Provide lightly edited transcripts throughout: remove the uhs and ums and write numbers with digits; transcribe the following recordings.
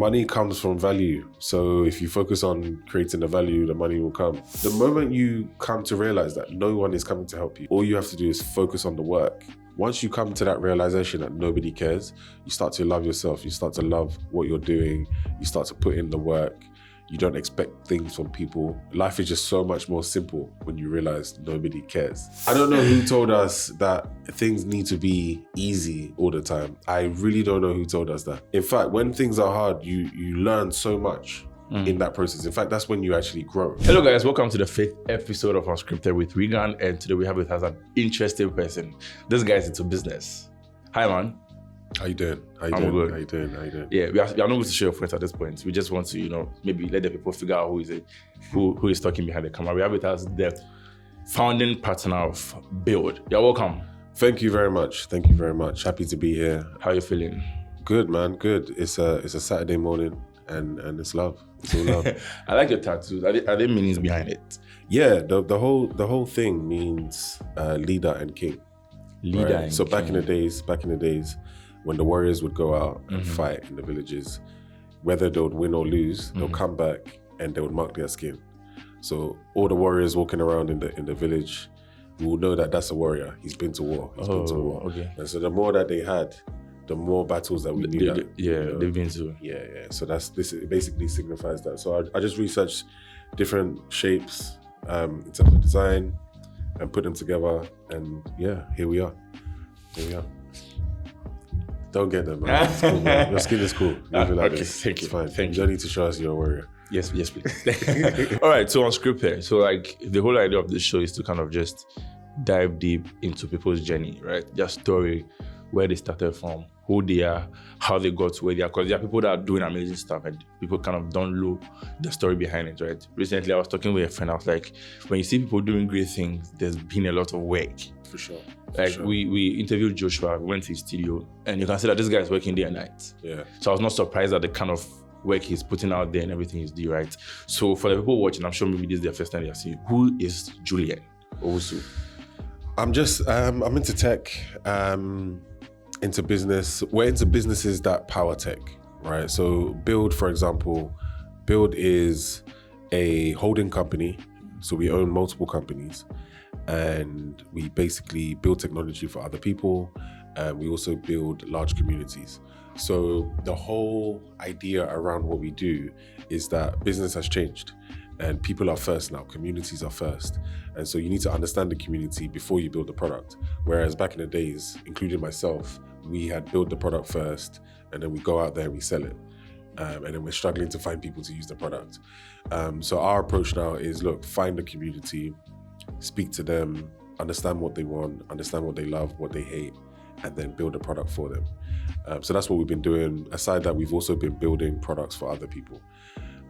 money comes from value. So if you focus on creating the value, the money will come. The moment you come to realize that no one is coming to help you, all you have to do is focus on the work. Once you come to that realization that nobody cares, you start to love yourself. You start to love what you're doing. You start to put in the work. You don't expect things from people. Life is just so much more simple when you realize nobody cares. I don't know who told us that things need to be easy all the time. I really don't know who told us that. In fact, when things are hard, you learn so much in that process. In fact, that's when you actually grow. Hello guys, welcome to the 5th episode of Unscripted with Raygan, and today we have with us an interesting person. This guy is into business. Hi man. How you doing? Good. How you doing? Yeah, we are not going to show your friends at this point. We just want to, maybe let the people figure out who is talking behind the camera. We have with us the founding partner of Build. You're welcome. Thank you very much. Happy to be here. How are you feeling? Good, man. Good. It's a Saturday morning, and it's love. It's all love. I like your tattoos. Are there meanings behind it? Yeah, the whole thing means leader and king. Leader right? and so king. back in the days, when the warriors would go out and fight in the villages, whether they would win or lose, they'll come back and they would mark their skin. So all the warriors walking around in the village will know that that's a warrior. He's been to war. He's been to war. Okay. And so the more that they had, the more battles that we knew they've been to. Yeah. So it basically signifies that. So I just researched different shapes in terms of design and put them together, and here we are. Don't get them, man. It's cool, man. Your skin is cool. Leave it like this. Thank you. It's fine. Thank you don't need to show us you're a warrior. Yes, please. All right, so Unscripted. So the whole idea of this show is to kind of just dive deep into people's journey, right? Their story, where they started from, who they are, how they got to where they are. Because there are people that are doing amazing stuff and people kind of don't know the story behind it, right? Recently, I was talking with a friend. I was like, when you see people doing great things, there's been a lot of work. For sure. We interviewed Joshua, we went to his studio, and you can see that this guy is working day and night. Yeah. So I was not surprised at the kind of work he's putting out there and everything he's doing, right? So for the people watching, I'm sure maybe this is their first time they're seeing, who is Julian Owusu? I'm into tech, into business. We're into businesses that power tech, right? So Build, for example, Build is a holding company. So we own multiple companies, and we basically build technology for other people. And we also build large communities. So the whole idea around what we do is that business has changed and people are first now, communities are first. And so you need to understand the community before you build the product. Whereas back in the days, including myself, we had built the product first and then we go out there and we sell it. And then we're struggling to find people to use the product. So our approach now is, look, find the community, speak to them, understand what they want, understand what they love, what they hate, and then build a product for them. So that's what we've been doing. Aside that, we've also been building products for other people.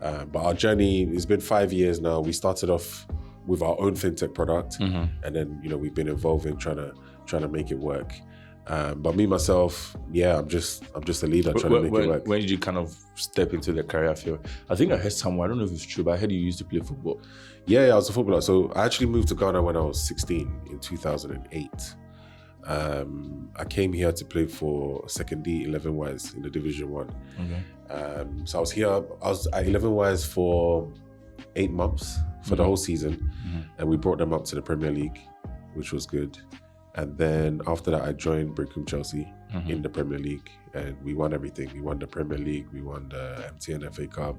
But our journey has been 5 years now. We started off with our own fintech product, and then we've been evolving, trying to make it work. But me myself, I'm just a leader trying to make it work. When did you kind of step into the career field? I think I heard somewhere, I don't know if it's true, but I heard you used to play football. Yeah, I was a footballer. So I actually moved to Ghana when I was 16 in 2008. I came here to play for Second D 11 Wise in the Division 1. Okay. So I was at 11 Wise for 8 months for the whole season, and we brought them up to the Premier League, which was good. And then after that, I joined Brickham Chelsea in the Premier League, and we won everything. We won the Premier League, we won the MTN FA Cup,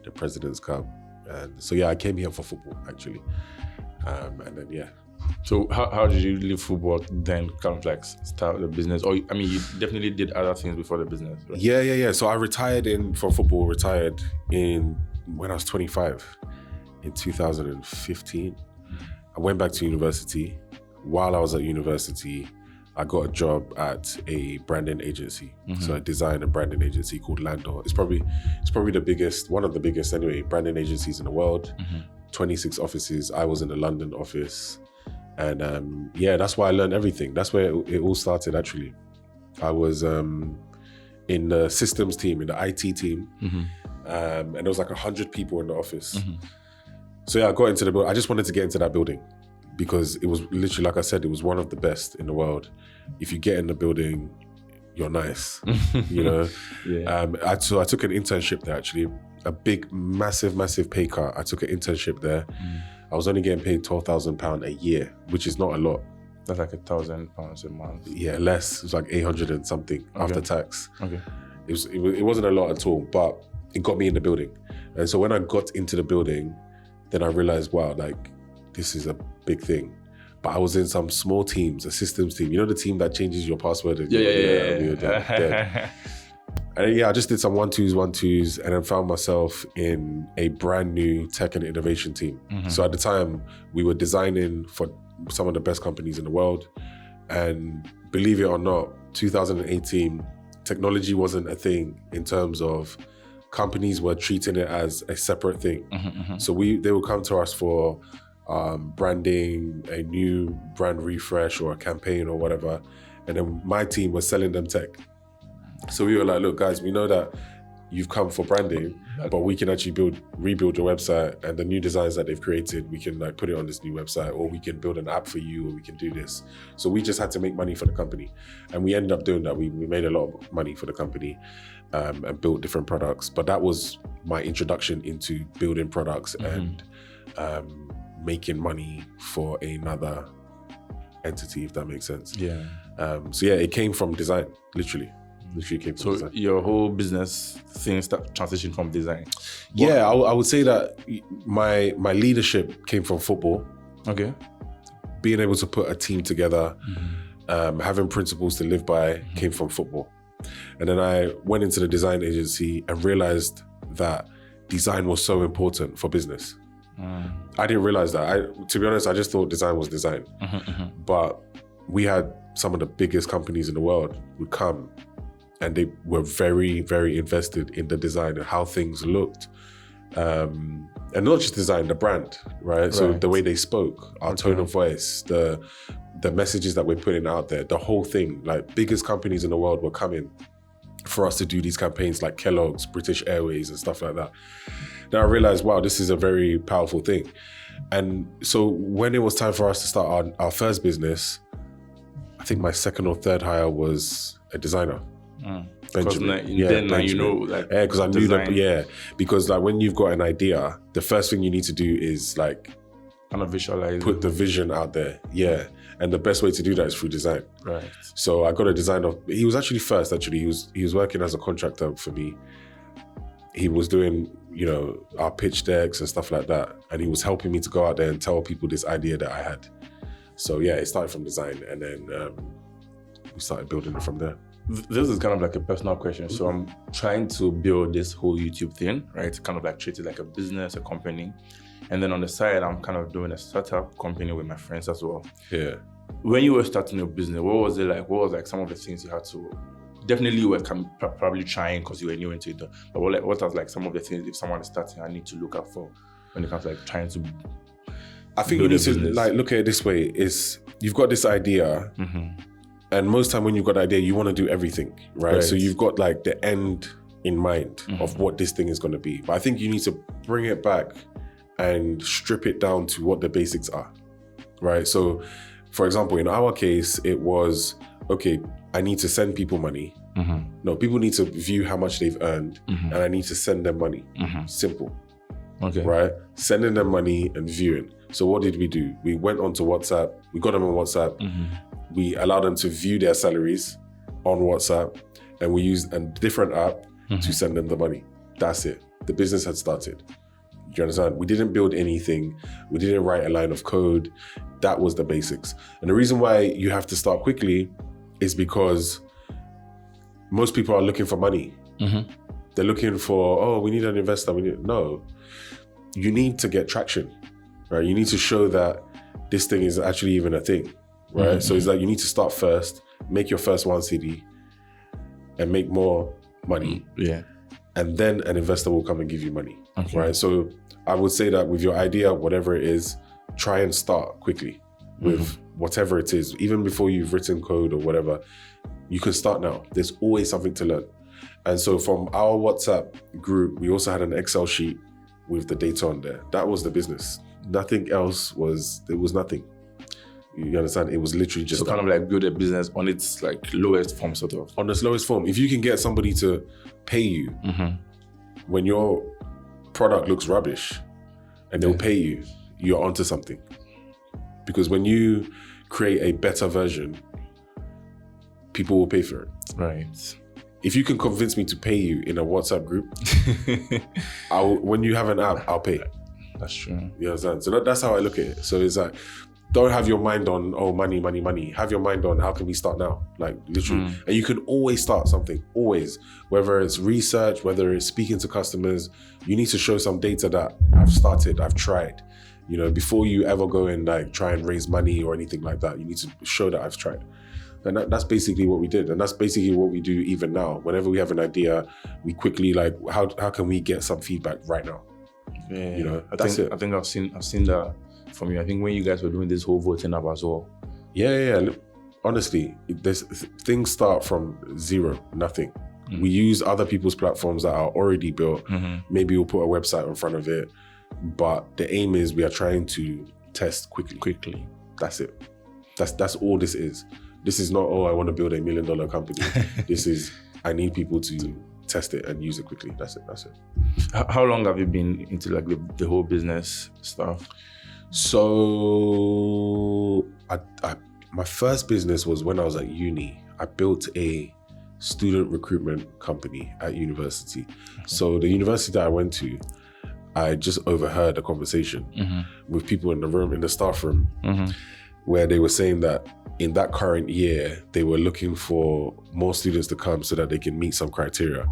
the President's Cup. And so, I came here for football, actually. And then, So how did you leave football, then kind of like start the business? Or, I mean, you definitely did other things before the business, right? Yeah. So I retired from football, when I was 25 in 2015. I went back to university. While I was at university, I got a job at a branding agency. So a design and branding agency called Landor. It's probably the biggest, one of the biggest anyway, branding agencies in the world. 26 offices. I was in the London office. And that's why I learned everything. That's where it all started, actually. I was in the systems team, in the IT team. And there was like 100 people in the office. So I got into the building. I just wanted to get into that building because it was literally, like I said, it was one of the best in the world. If you get in the building, you're nice, you know. So I took an internship there, actually, a big, massive pay cut. I took an internship there. I was only getting paid £12,000 a year, which is not a lot. That's like £1,000 a month. Yeah, less. It was like 800 and something after tax. Okay. It wasn't a lot at all, but it got me in the building. And so when I got into the building, then I realized, wow, like this is a big thing. But I was in some small teams, a systems team. You know the team that changes your password? And we were dead. And I just did some 1-2s, and then found myself in a brand new tech and innovation team. So at the time, we were designing for some of the best companies in the world. And believe it or not, 2018, technology wasn't a thing in terms of companies were treating it as a separate thing. So they would come to us for branding, a new brand refresh or a campaign or whatever. And then my team was selling them tech. So we were like, look, guys, we know that you've come for branding, but we can actually rebuild your website, and the new designs that they've created, we can like put it on this new website, or we can build an app for you, or we can do this. So we just had to make money for the company. And we ended up doing that. We made a lot of money for the company and built different products. But that was my introduction into building products and making money for another entity, if that makes sense. It came from design, literally came from design. Your whole business thing transitioned from design? I would say that my leadership came from football. Okay. Being able to put a team together, having principles to live by came from football. And then I went into the design agency and realized that design was so important for business. I didn't realize that. To be honest, I just thought design was design. But we had some of the biggest companies in the world would come, and they were very, very invested in the design and how things looked. And not just design, the brand, right? So the way they spoke, our tone of voice, the messages that we're putting out there, the whole thing. Like, biggest companies in the world were coming for us to do these campaigns, like Kellogg's, British Airways and stuff like that. Then I realized, wow, this is a very powerful thing. And so when it was time for us to start our first business, I think my second or third hire was a designer. Benjamin. Because I knew that. Because like when you've got an idea, the first thing you need to do is like kind of visualize, put the vision out there. And the best way to do that is through design. Right. So I got a designer. He was actually first. He was working as a contractor for me. He was doing, our pitch decks and stuff like that. And he was helping me to go out there and tell people this idea that I had. So it started from design, and then we started building it from there. This is kind of like a personal question. So I'm trying to build this whole YouTube thing, right? Kind of like treat it like a business, a company. And then on the side, I'm kind of doing a startup company with my friends as well. Yeah. When you were starting your business, what was it like? What was like some of the things you had to, definitely you were probably trying because you were new into it. But what was like some of the things, if someone is starting, I need to look out for when it comes to like trying to I think you need to like look at it this way, is you've got this idea, and most time when you've got an idea, you want to do everything, right? So you've got like the end in mind of what this thing is going to be. But I think you need to bring it back and strip it down to what the basics are, right? So for example, in our case, it was, okay, I need to send people money. No, people need to view how much they've earned, and I need to send them money. Simple. Okay. Right? Sending them money and viewing. So what did we do? We went onto WhatsApp. We got them on WhatsApp. We allowed them to view their salaries on WhatsApp, and we used a different app to send them the money. That's it. The business had started. Do you understand? We didn't build anything. We didn't write a line of code. That was the basics. And the reason why you have to start quickly is because most people are looking for money. They're looking for, we need an investor. No, you need to get traction, right? You need to show that this thing is actually even a thing, right? So it's like you need to start first, make your first 1 CD and make more money. And then an investor will come and give you money, right? So I would say that with your idea, whatever it is, try and start quickly with whatever it is. Even before you've written code or whatever, you can start now. There's always something to learn. And so from our WhatsApp group, we also had an Excel sheet with the data on there. That was the business. Nothing else there was nothing. You understand? It was literally just So kind of like build a business on its like lowest form, sort of. on its lowest form. If you can get somebody to pay you when your product looks rubbish and they'll pay you, you're onto something. Because when you create a better version, people will pay for it. Right. If you can convince me to pay you in a WhatsApp group, when you have an app, I'll pay. That's true. You understand? So that's how I look at it. So it's like, don't have your mind on, oh, money, money, money. Have your mind on, how can we start now? Like literally. And you can always start something, always. Whether it's research, whether it's speaking to customers, you need to show some data that I've started, I've tried. You know, before you ever go and like try and raise money or anything like that, you need to show that I've tried. And that's basically what we did. And that's basically what we do even now. Whenever we have an idea, we quickly like, how can we get some feedback right now? Yeah, you know, I that's think it. I think I've seen that from you. I think when you guys were doing this whole voting app as well. Yeah. Look, honestly, things start from zero, nothing. We use other people's platforms that are already built. Maybe we'll put a website in front of it. But the aim is we are trying to test quickly. That's it. That's all this is. This is not, oh, I want to build $1 million company. This is, I need people to test it and use it quickly. That's it. How long have you been into like the whole business stuff? So my first business was when I was at uni. I built a student recruitment company at university. Okay. So the university that I went to, I just overheard a conversation with people in the room, in the staff room, where they were saying that in that current year, they were looking for more students to come so that they can meet some criteria.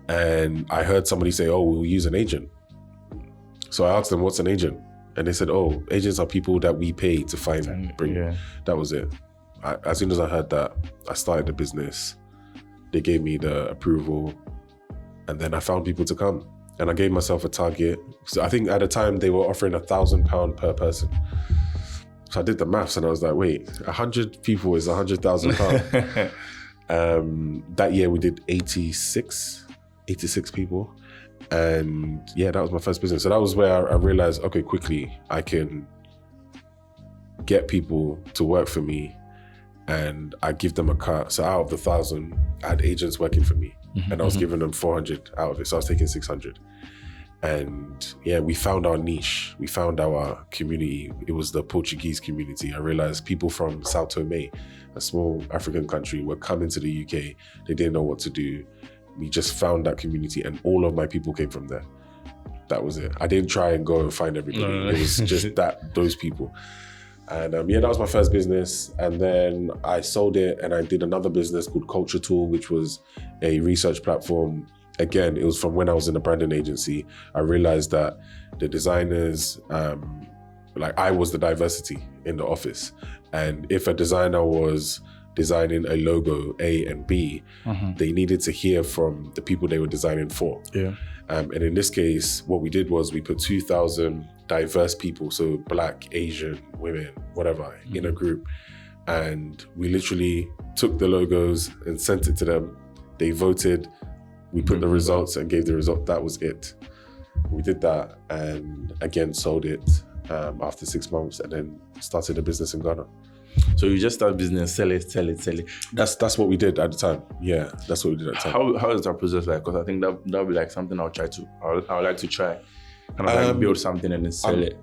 And I heard somebody say, oh, we'll use an agent. So I asked them, what's an agent? And they said, oh, agents are people that we pay to bring. Yeah. That was it. As soon as I heard that, I started the business. They gave me the approval. And then I found people to come. And I gave myself a target. So I think at the time they were offering £1,000 per person. So I did the maths and I was like, wait, 100 people is £100,000. That year we did 86 people. And yeah, that was my first business. So that was where I realized, okay, quickly, I can get people to work for me and I give them a cut. So out of the 1,000, I had agents working for me and I was giving them 400 out of it. So I was taking 600. And yeah, we found our niche. We found our community. It was the Portuguese community. I realized people from Sao Tome, a small African country, were coming to the UK. They didn't know what to do. We just found that community and all of my people came from there. That was it. I didn't try and go and find everybody. No. It was just those people. And yeah, that was my first business. And then I sold it and I did another business called Culture Tool, which was a research platform. Again, it was from when I was in a branding agency. I realized that the designers, like I was the diversity in the office. And if a designer was designing a logo A and B, they needed to hear from the people they were designing for. Yeah. And in this case, what we did was we put 2,000 diverse people, so Black, Asian, women, whatever, in a group. And we literally took the logos and sent it to them. They voted. We put the results and gave the result. That was it. We did that and again sold it after 6 months and then started a business in Ghana. So you just start business, sell it. That's what we did at the time. Yeah, that's what we did at the time. How is that process like? Because I think that would be like something I would like to try. Kind of like build something and then sell it.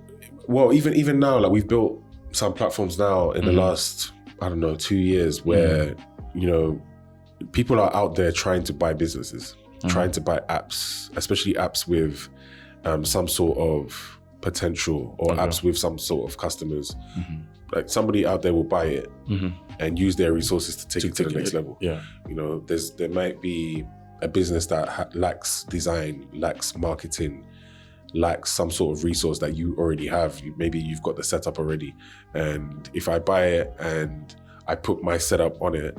Well, even now, like we've built some platforms now in the last, 2 years where, people are out there trying to buy businesses, trying to buy apps, especially apps with some sort of potential or apps with some sort of customers. Like somebody out there will buy it and use their resources to take it to the next level. Yeah, there might be a business that lacks design, lacks marketing, lacks some sort of resource that you already have. Maybe you've got the setup already, and if I buy it and I put my setup on it,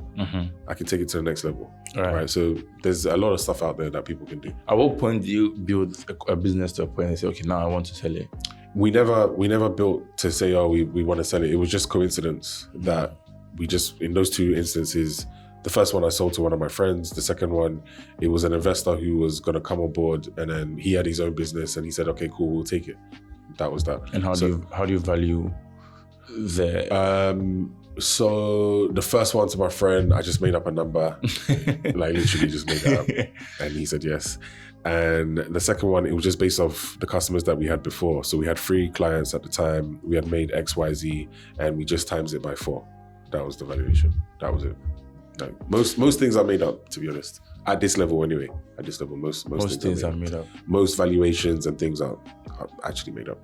I can take it to the next level. Right. So there's a lot of stuff out there that people can do. At what point do you build a business to a point and say, okay, now I want to sell it? We never built to say, oh, we want to sell it. It was just coincidence that we just, in those two instances, the first one I sold to one of my friends. The second one, it was an investor who was going to come on board and then he had his own business and he said, okay, cool, we'll take it. That was that. And how do you value So the first one to my friend, I just made up a number, like literally just made that up, and he said yes. And the second one, it was just based off the customers that we had before. So we had 3 clients at the time. We had made XYZ, and we just times it by 4. That was the valuation. That was it. Like most things are made up, to be honest. At this level, anyway. At this level, most things are made up. Most valuations and things are actually made up.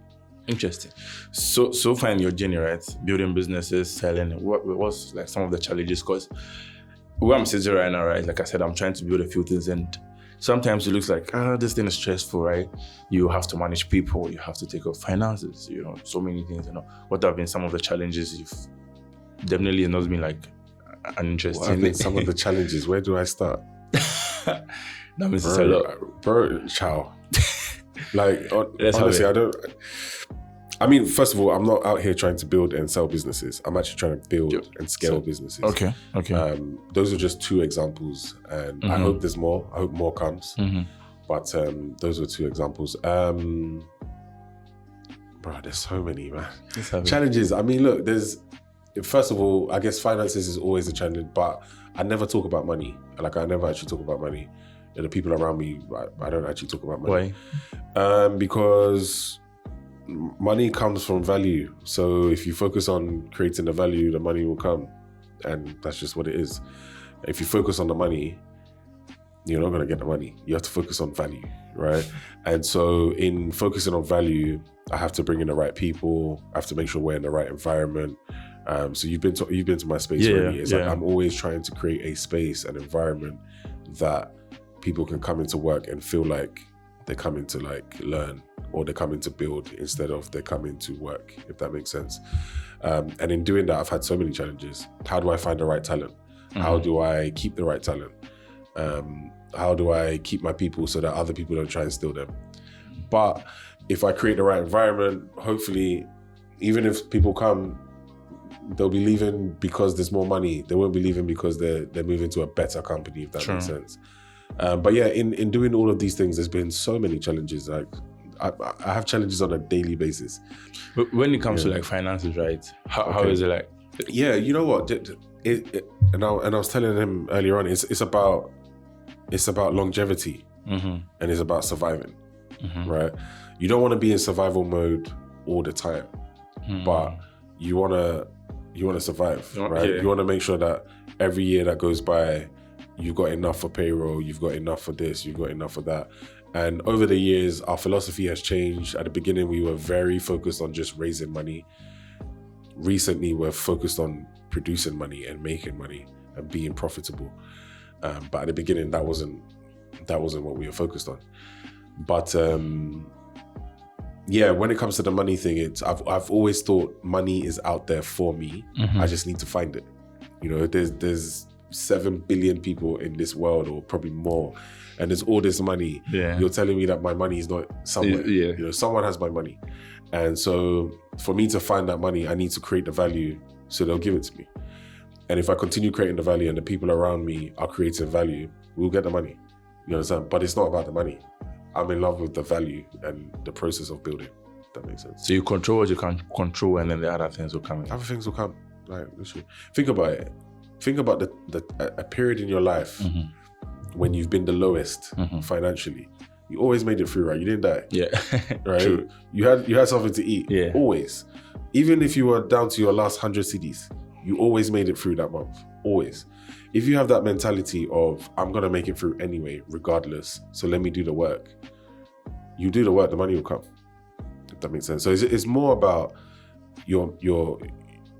Interesting. So far in your journey, right? Building businesses, selling. What was like some of the challenges? Because where I'm sitting right now, right? Like I said, I'm trying to build a few things, and sometimes it looks like this thing is stressful, right? You have to manage people, you have to take up finances, so many things. What have been some of the challenges you've definitely not been like an interesting. What have been some of the challenges? Where do I start? That means it's a lot, bro. Ciao. Like honestly, I mean, first of all, I'm not out here trying to build and sell businesses. I'm actually trying to build and scale businesses. Okay. Those are just 2 examples, and I hope there's more. I hope more comes. But those are 2 examples. Bro, there's so many, man. Challenges. I mean, look, first of all, I guess finances is always a challenge, but I never talk about money. Like, I never actually talk about money. And the people around me, I don't actually talk about money. Why? Because money comes from value. So if you focus on creating the value, the money will come. And that's just what it is. If you focus on the money, you're not going to get the money. You have to focus on value, right? And so in focusing on value, I have to bring in the right people. I have to make sure we're in the right environment. So you've been to my space already. It's like I'm always trying to create a space, an environment that people can come into work and feel like they're coming to like learn, or they're coming to build instead of they're coming to work, if that makes sense. And in doing that, I've had so many challenges. How do I find the right talent? How do I keep the right talent? How do I keep my people so that other people don't try and steal them? But if I create the right environment, hopefully, even if people come, they'll be leaving because there's more money. They won't be leaving because they're moving to a better company, if that makes sense. But yeah, in doing all of these things, there's been so many challenges. Like I have challenges on a daily basis. But when it comes to like finances, right? How is it like? Yeah, you know what? And I was telling him earlier on, it's about longevity, and it's about surviving, right? You don't want to be in survival mode all the time, but you want to survive, right? You want to make sure that every year that goes by, you've got enough for payroll, you've got enough for this, you've got enough for that. And over the years, our philosophy has changed. At the beginning, we were very focused on just raising money. Recently, we're focused on producing money and making money and being profitable. But at the beginning, that wasn't what we were focused on. But yeah, when it comes to the money thing, I've always thought money is out there for me. I just need to find it. There's 7 billion people in this world, or probably more, and there's all this money. You're telling me that my money is not somewhere. Someone has my money, and so for me to find that money, I need to create the value so they'll give it to me. And if I continue creating the value and the people around me are creating value, we'll get the money. You understand? But it's not about the money. I'm in love with the value and the process of building. If that makes sense. So you control what you can control, and then the other things will come in. Other things will come. Like, literally. Think about it. Think about a period in your life when you've been the lowest financially. You always made it through, right? You didn't die. Yeah. Right? True. You had something to eat. Yeah. Always. Even if you were down to your last 100 cedis, you always made it through that month. Always. If you have that mentality of, I'm going to make it through anyway, regardless, so let me do the work. You do the work, the money will come. If that makes sense. So it's more about your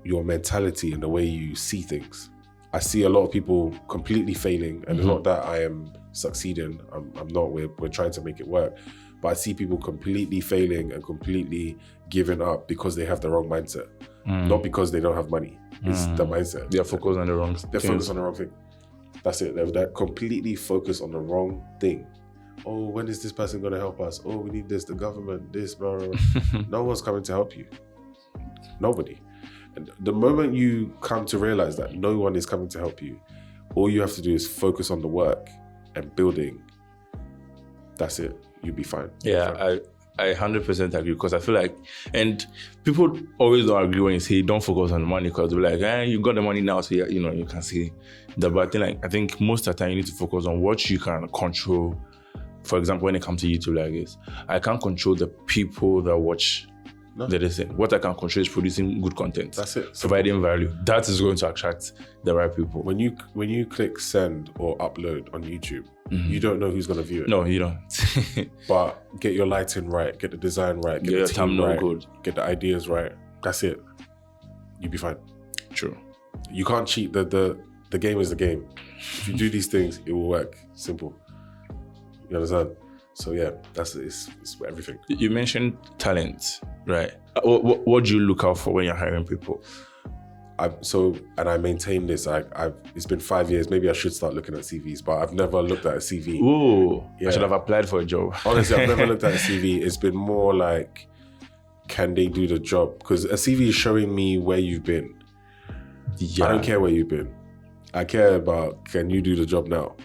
mentality and the way you see things. I see a lot of people completely failing, and it's not that I am succeeding. I'm not. We're trying to make it work. But I see people completely failing and completely giving up because they have the wrong mindset. Not because they don't have money. It's the mindset. They're focused on the wrong thing. They're focused on the wrong thing. That's it. They're completely focused on the wrong thing. Oh, when is this person going to help us? Oh, we need this, the government, this, blah, blah, blah. No one's coming to help you. Nobody. And the moment you come to realize that no one is coming to help you, all you have to do is focus on the work and building. That's it. You'll be fine. Yeah, I 100% agree because I feel like, and people always don't agree when you say don't focus on the money because they're like, you got the money now, so you can see that. But I think most of the time you need to focus on what you can control. For example, when it comes to YouTube like this, I can't control the people that watch the listen. What I can control is producing good content. That's it. Providing value. That is going to attract the right people. When you click send or upload on YouTube, you don't know who's going to view it. No, you don't. But get your lighting right, get the design right, get your the team thumbnail right, good, get the ideas right. That's it. You'll be fine. True. You can't cheat. The game is the game. If you do these things, it will work. Simple. You understand? So yeah, it's everything. You mentioned talent, right? What do you look out for when you're hiring people? I maintain this. It's been 5 years. Maybe I should start looking at CVs, but I've never looked at a CV. Ooh, I should have applied for a job. Honestly, I've never looked at a CV. It's been more like, can they do the job? Because a CV is showing me where you've been. Yeah. I don't care where you've been. I care about, can you do the job now?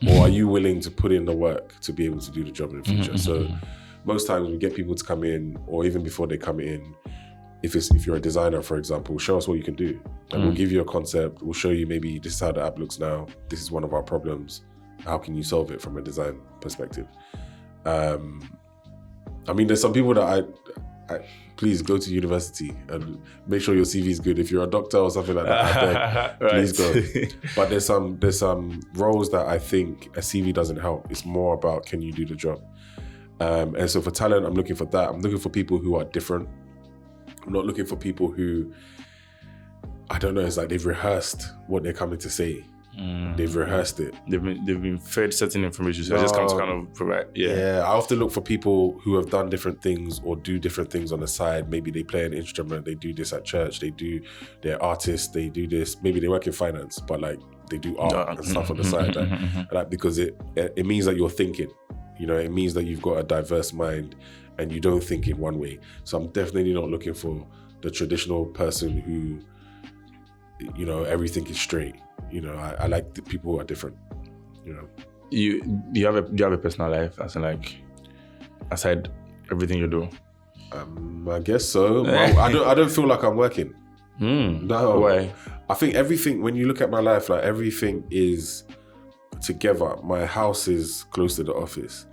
Or are you willing to put in the work to be able to do the job in the future? So most times we get people to come in, or even before they come in, if you're a designer, for example, show us what you can do. And we'll give you a concept. We'll show you maybe this is how the app looks now. This is one of our problems. How can you solve it from a design perspective? There's some people that I please go to university and make sure your CV is good. If you're a doctor or something like that, I beg, please go. But there's some roles that I think a CV doesn't help. It's more about, can you do the job? And so for talent, I'm looking for that. I'm looking for people who are different. I'm not looking for people who, I don't know, it's like they've rehearsed what they're coming to say. They've rehearsed it. They've been fed certain information, so I just come to kind of provide. Yeah, I often look for people who have done different things or do different things on the side. Maybe they play an instrument, they do this at church, they're artists, they do this. Maybe they work in finance, but like they do art and stuff on the side. Like because it means that you're thinking. It means that you've got a diverse mind and you don't think in one way. So I'm definitely not looking for the traditional person who, everything is straight. I like the people who are different. Do you have a personal life, as in like, aside everything you do? I guess so. Well, I don't feel like I'm working. No. Why? I think everything, when you look at my life, like everything is together. My house is close to the office.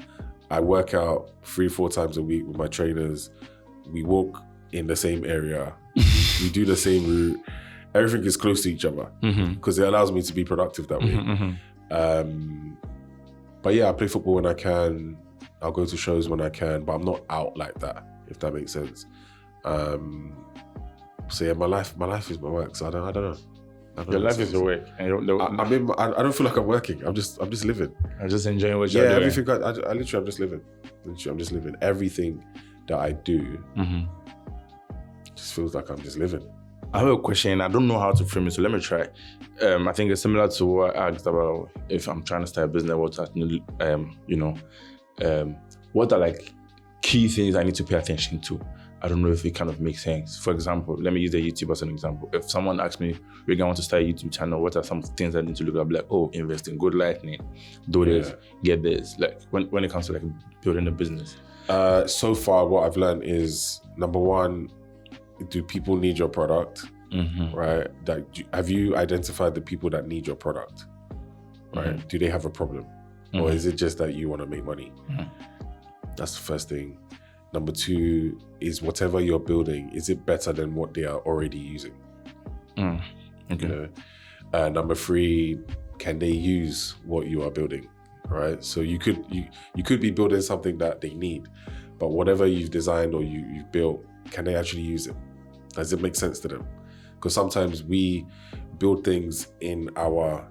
I work out 3-4 times a week with my trainers. We walk in the same area. We do the same route. Everything is close to each other because it allows me to be productive that way. But yeah, I play football when I can. I'll go to shows when I can, but I'm not out like that, if that makes sense. So yeah, my life is my work. So I don't know. Your life is your work. And I don't feel like I'm working. I'm just living. I'm just enjoying what you're doing. Everything. I literally, I'm just living. I'm just living. Everything that I do just feels like I'm just living. I have a question. I don't know how to frame it, so let me try. I think it's similar to what I asked about if I'm trying to start a business. What are like key things I need to pay attention to? I don't know if it kind of makes sense. For example, let me use the YouTube as an example. If someone asks me, Raygan, I want to start a YouTube channel, what are some things I need to look at? Like, invest in good lighting, do this, get this. Like when it comes to like building a business. So far, what I've learned is, number one, do people need your product? Right? Have you identified the people that need your product? Right? Do they have a problem? Or is it just that you want to make money? That's the first thing. Number two is, whatever you're building, is it better than what they are already using? Okay. Number three, can they use what you are building? Right? So you could be building something that they need, but whatever you've designed or you've built, can they actually use it? Does it make sense to them? Because sometimes we build things in our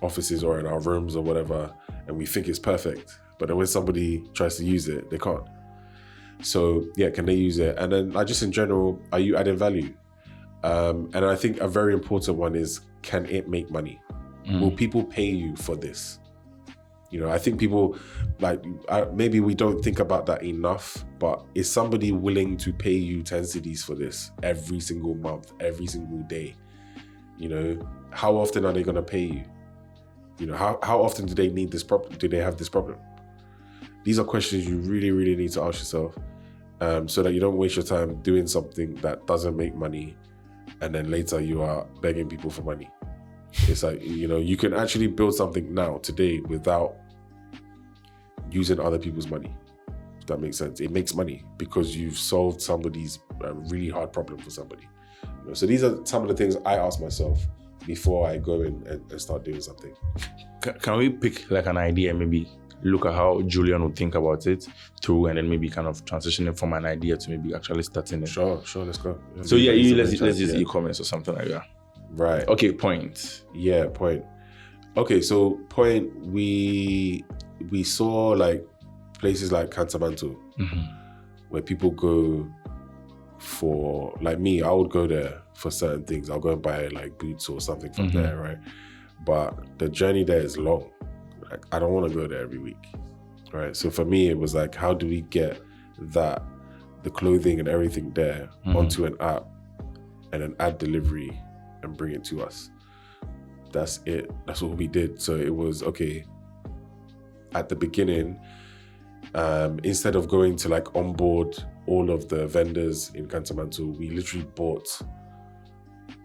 offices or in our rooms or whatever, and we think it's perfect, but then when somebody tries to use it, they can't. So yeah, can they use it? And then just in general, are you adding value? And I think a very important one is, can it make money? Will people pay you for this? I think people, maybe we don't think about that enough, but is somebody willing to pay you 10 cedis for this every single month, every single day? How often are they going to pay you? How often do they need this problem? Do they have this problem? these are questions you really, really need to ask yourself, so that you don't waste your time doing something that doesn't make money, and then later you are begging people for money. It's like, you can actually build something now, today, without using other people's money. If that makes sense. It makes money because you've solved somebody's really hard problem for somebody. So these are some of the things I ask myself before I go in and start doing something. Can we pick like an idea, maybe look at how Julian would think about it through, and then maybe kind of transition it from an idea to maybe actually starting it? Sure, let's go. So let's use e-commerce or something like that. Right. Okay, point. Yeah, point. Okay, so point, we saw like places like Cantamanto, where people go for, like me, I would go there for certain things. I'll go and buy like boots or something from there, right? But the journey there is long. Like, I don't want to go there every week, right? So for me, it was like, how do we get the clothing and everything there onto an app and then add delivery and bring it to us? That's it. That's what we did. So it was, okay, at the beginning, instead of going to like onboard all of the vendors in Cantamanto, we literally bought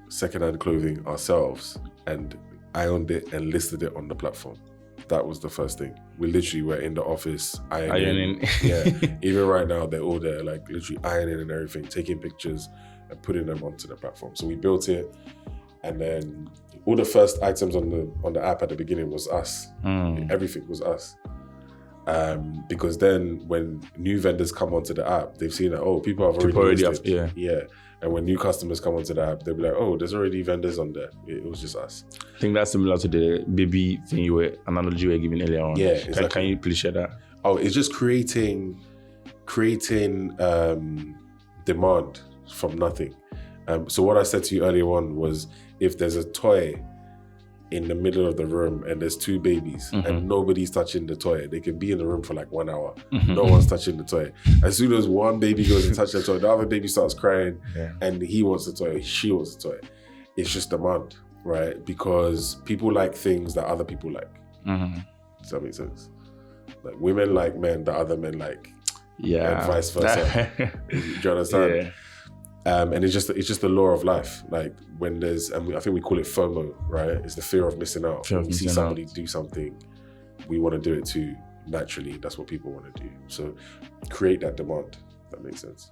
secondhand clothing ourselves and ironed it and listed it on the platform. That was the first thing. We literally were in the office ironing. Yeah, even right now they're all there, like literally ironing and everything, taking pictures and putting them onto the platform. So we built it, and then all the first items on the app at the beginning was us. Everything was us. Because then when new vendors come onto the app, they've seen that, oh, people have already listed. Yeah. And when new customers come onto the app, they'll be like, oh, there's already vendors on there. It was just us. I think that's similar to the baby thing analogy you were giving earlier on. Yeah, exactly. Can you please share that? Oh, it's just creating demand from nothing. So what I said to you earlier on was, if there's a toy in the middle of the room and there's two babies and nobody's touching the toy, they can be in the room for like 1 hour. No one's touching the toy. As soon as one baby goes and touches the toy, the other baby starts crying and he wants the toy, she wants the toy. It's just demand, right? Because people like things that other people like. Does that make sense? Like women like men that other men like. Yeah. And vice versa. Do you understand? Yeah. And it's just the law of life. Like when there's, and I think we call it FOMO, right? It's the fear of missing out. When we see somebody do something, we want to do it too. Naturally, that's what people want to do. So create that demand. That makes sense.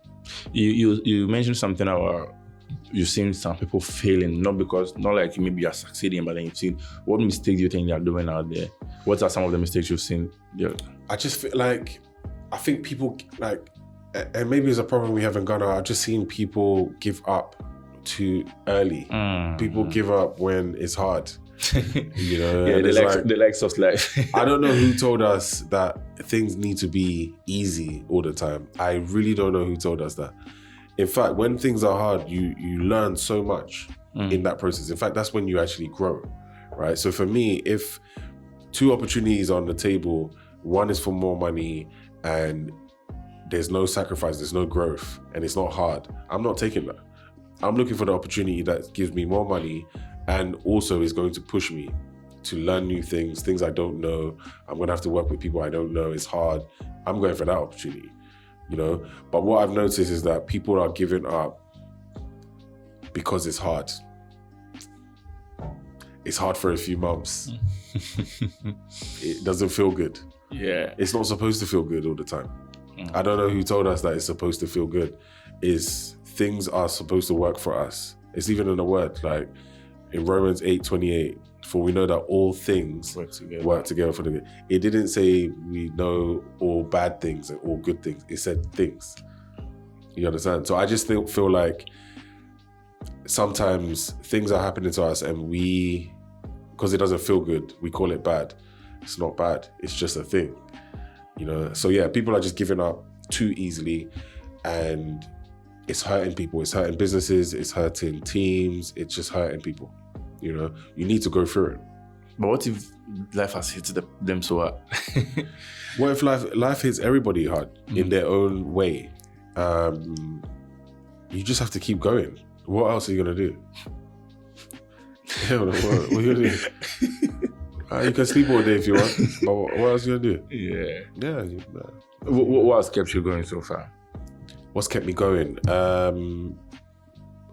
You mentioned something about you've seen some people failing, not like maybe you're succeeding, but then you've seen, what mistakes do you think they're doing out there? What are some of the mistakes you've seen? Yeah. I just feel like, I think people like, and maybe it's a problem we have in Ghana, I've just seen people give up too early. People give up when it's hard. Yeah, they like soft life. I don't know who told us that things need to be easy all the time. I really don't know who told us that. In fact, when things are hard, you learn so much in that process. In fact, that's when you actually grow, right? So for me, if two opportunities on the table, one is for more money and there's no sacrifice, there's no growth, and it's not hard, I'm not taking that. I'm looking for the opportunity that gives me more money and also is going to push me to learn new things I don't know. I'm gonna have to work with people I don't know. It's hard. I'm going for that opportunity, But what I've noticed is that people are giving up because it's hard. It's hard for a few months. It doesn't feel good. Yeah. It's not supposed to feel good all the time. I don't know who told us that it's supposed to feel good. Things are supposed to work for us. It's even in the word, like in Romans 8:28, for we know that all things work together for the good. It didn't say we know all bad things and all good things. It said things. You understand? So I just feel like sometimes things are happening to us and because it doesn't feel good, we call it bad. It's not bad. It's just a thing. So yeah, people are just giving up too easily and it's hurting people. It's hurting businesses. It's hurting teams. It's just hurting people. You need to go through it. But what if life has hit them so hard? What if life hits everybody hard in their own way? You just have to keep going. What else are you going to do? What are you going to do? You can sleep all day if you want, but what else are you gonna do? Yeah. Yeah. What else kept you going so far? What's kept me going?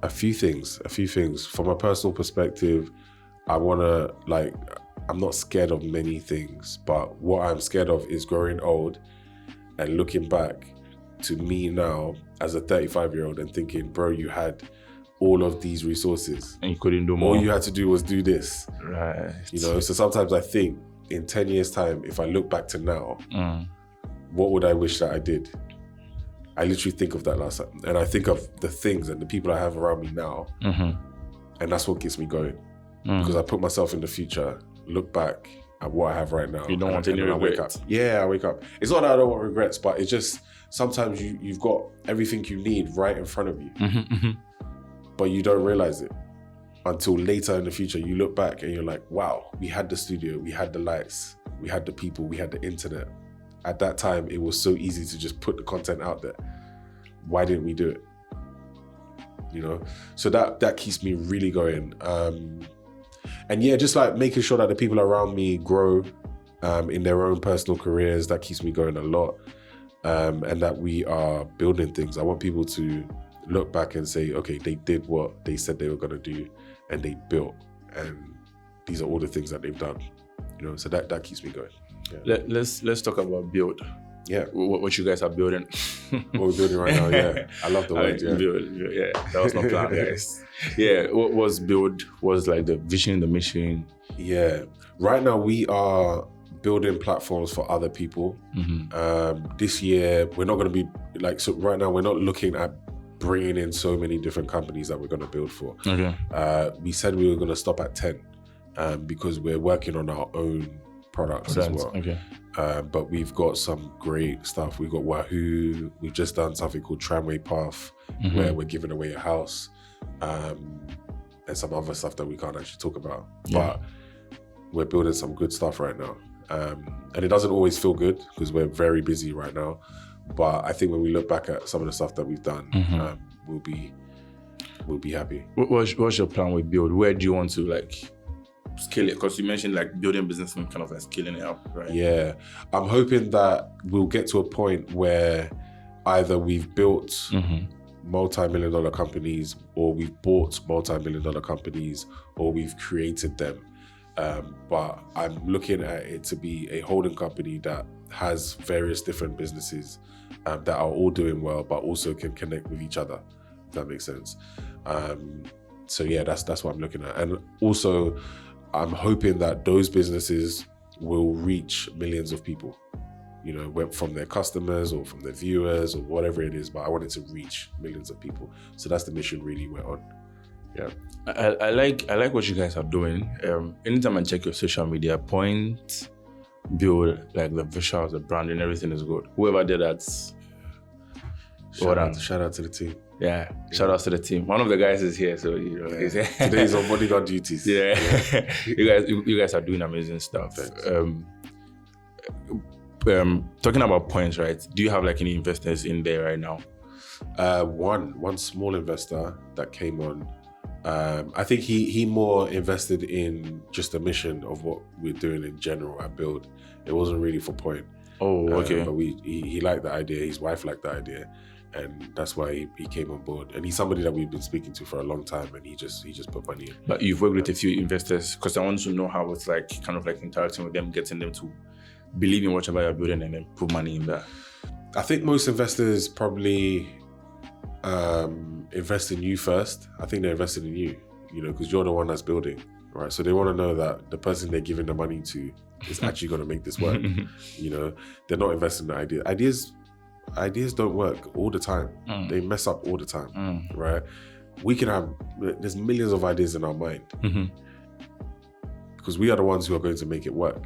A few things. From a personal perspective, I'm not scared of many things, but what I'm scared of is growing old and looking back to me now as a 35-year-old and thinking, bro, you had all of these resources and you couldn't do more. All you had to do was do this. Right. So sometimes I think in 10 years' time, if I look back to now, what would I wish that I did? I literally think of that last time. And I think of the things and the people I have around me now. And that's what gets me going. Because I put myself in the future, look back at what I have right now. You don't want any regrets. I wake up. It's not that I don't want regrets, but it's just sometimes you've got everything you need right in front of you. But you don't realize it until later in the future. You look back and you're like, wow, we had the studio, we had the lights, we had the people, we had the internet. At that time, it was so easy to just put the content out there. Why didn't we do it? So that keeps me really going. And yeah, just like making sure that the people around me grow in their own personal careers, that keeps me going a lot. And that we are building things. I want people to look back and say, okay, they did what they said they were going to do and they built. And these are all the things that they've done. So that keeps me going. Yeah. Let's talk about build. Yeah. What you guys are building. What we're building right now, yeah. I love the word, yeah. Build, yeah. That was not planned, guys. Yeah, what was build? Was like the vision, the mission? Yeah. Right now we are building platforms for other people. This year, we're not going to be right now we're not looking at bringing in so many different companies that we're going to build for. Okay. We said we were going to stop at 10 because we're working on our own products as well. Okay. But we've got some great stuff. We've got Wahoo. We've just done something called Tramway Path, where we're giving away a house, and some other stuff that we can't actually talk about. Yeah. But we're building some good stuff right now. And it doesn't always feel good because we're very busy right now. But I think when we look back at some of the stuff that we've done, we'll be happy. What's your plan with build? Where do you want to scale it? Because you mentioned building business and kind of scaling it up, right? Yeah, I'm hoping that we'll get to a point where either we've built multi-million-dollar companies, or we've bought multi-million-dollar companies, or we've created them. But I'm looking at it to be a holding company that has various different businesses that are all doing well, but also can connect with each other, if that makes sense. So yeah, that's what I'm looking at. And also, I'm hoping that those businesses will reach millions of people, from their customers or from their viewers or whatever it is, but I want it to reach millions of people. So that's the mission really we're on. Yeah. I like what you guys are doing. Anytime I check your social media, point, build, the visuals, the branding, everything is good. Whoever did that, shout out to the team. Yeah, shout out to the team. One of the guys is here, so he's here. Today he's on bodyguard duties. Yeah. You guys are doing amazing stuff. Talking about points, right? Do you have any investors in there right now? One small investor that came on. I think he more invested in just the mission of what we're doing in general at Build. It wasn't really for point. Oh, okay. But he liked the idea. His wife liked the idea, and that's why he came on board. And he's somebody that we've been speaking to for a long time, and he just put money in. But you've worked with a few investors, because I want to know how it's interacting with them, getting them to believe in whatever you're building and then put money in there. I think most investors probably invest in you first. I think they're invested in you, because you're the one that's building, right? So they want to know that the person they're giving the money to is actually going to make this work. They're not investing in the idea. Ideas don't work all the time. They mess up all the time, right? There's millions of ideas in our mind because we are the ones who are going to make it work.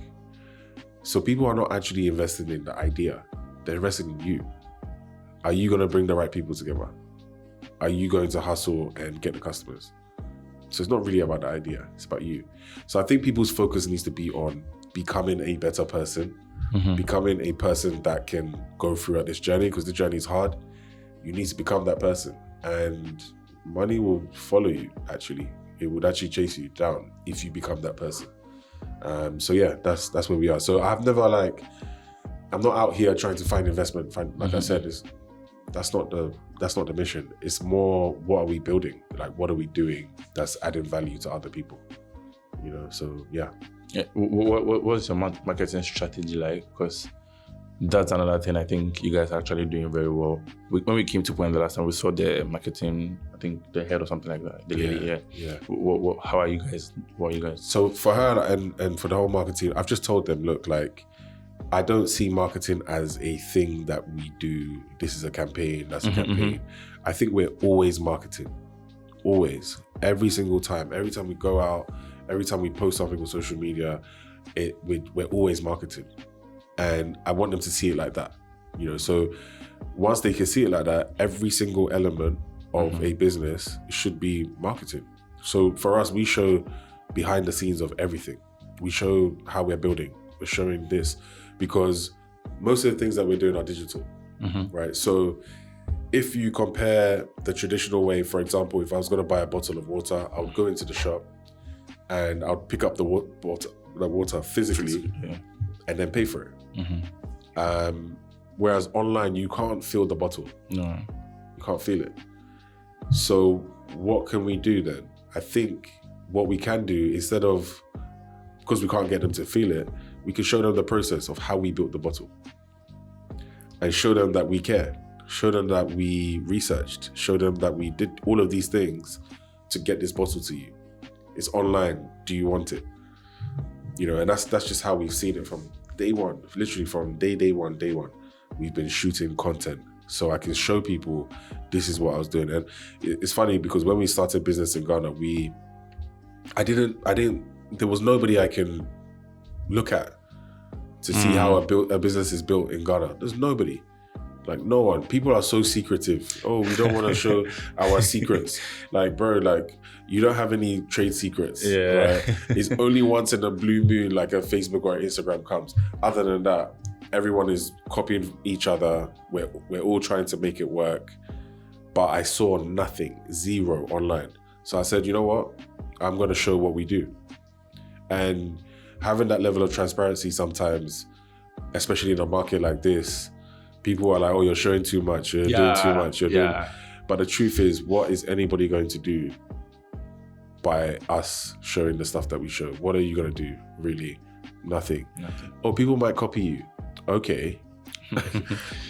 So people are not actually investing in the idea. They're investing in you. Are you going to bring the right people together? Are you going to hustle and get the customers? So it's not really about the idea, it's about you. So I think people's focus needs to be on becoming a better person, becoming a person that can go throughout this journey, because the journey is hard. You need to become that person, and money will follow you, actually. It would actually chase you down if you become that person. So yeah, that's where we are. So I've never I'm not out here trying to find investment. I said, that's not the mission. It's more, what are we building? Like, what are we doing that's adding value to other people? So yeah. What's your marketing strategy like? Because that's another thing I think you guys are actually doing very well. When we came to Point the last time, we saw the marketing, I think the head or something like that, the lady here. Yeah. How are you guys? What are you guys? So for her and for the whole marketing, I've just told them, look, I don't see marketing as a thing that we do. This is a campaign, that's a campaign. I think we're always marketing. Always. Every single time. Every time we go out, every time we post something on social media, we're always marketing. And I want them to see it like that. So once they can see it like that, every single element of a business should be marketing. So for us, we show behind the scenes of everything. We show how we're building. We're showing this, because most of the things that we're doing are digital, right? So if you compare the traditional way, for example, if I was going to buy a bottle of water, I would go into the shop and I would pick up the water physically and then pay for it. Whereas online, you can't feel the bottle. No. You can't feel it. So what can we do then? I think what we can do, instead of, because we can't get them to feel it, we can show them the process of how we built the bottle and show them that we care, show them that we researched, show them that we did all of these things to get this bottle to you. It's online. Do you want it? And that's just how we've seen it from day one, literally from day one. We've been shooting content so I can show people this is what I was doing. And it's funny because when we started business in Ghana, there was nobody I can look at to see how a business is built in Ghana. There's nobody. No one. People are so secretive. Oh, we don't want to show our secrets. Bro, you don't have any trade secrets. Yeah. Right? It's only once in a blue moon, a Facebook or Instagram comes. Other than that, everyone is copying each other. We're all trying to make it work. But I saw nothing, zero online. So I said, you know what? I'm going to show what we do. And having that level of transparency sometimes, especially in a market like this, people are like, oh, you're showing too much, you're doing too much, you're doing... But the truth is, what is anybody going to do by us showing the stuff that we show? What are you going to do, really? Nothing. Oh, people might copy you. Okay.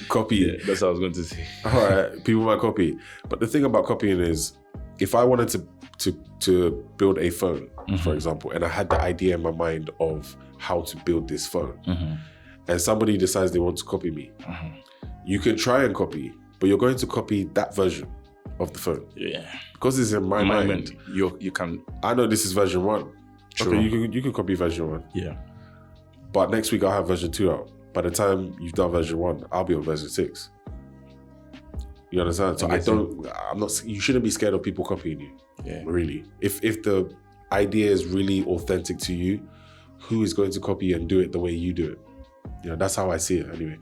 Copy. That's what I was going to say. All right, people might copy. But the thing about copying is, if I wanted to build a phone, for example, and I had the idea in my mind of how to build this phone, and somebody decides they want to copy me, you can try and copy, but you're going to copy that version of the phone. Yeah. Because it's in my mind. You can... I know this is version 1. True. Okay, you can copy version 1. Yeah. But next week I'll have version 2 out. By the time you've done version 1, I'll be on version 6. You understand? So you shouldn't be scared of people copying you. Yeah. Really. If the idea is really authentic to you, who is going to copy you and do it the way you do it? That's how I see it anyway.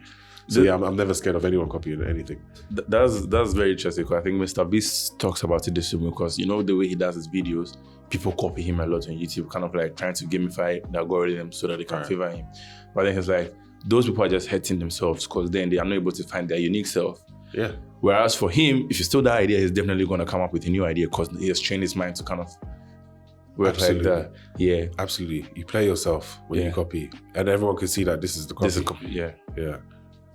So I'm never scared of anyone copying anything. That's very interesting, because I think Mr. Beast talks about it this way, because the way he does his videos, people copy him a lot on YouTube, kind of trying to gamify the algorithm so that they can favor him. But then he's like, those people are just hurting themselves, because then they are not able to find their unique self. Yeah. Whereas for him, if you steal that idea, he's definitely going to come up with a new idea, because he has trained his mind to kind of work like that. Yeah. Absolutely. You play yourself when you copy, and everyone can see that this is the copy. This is copy. Yeah. Yeah.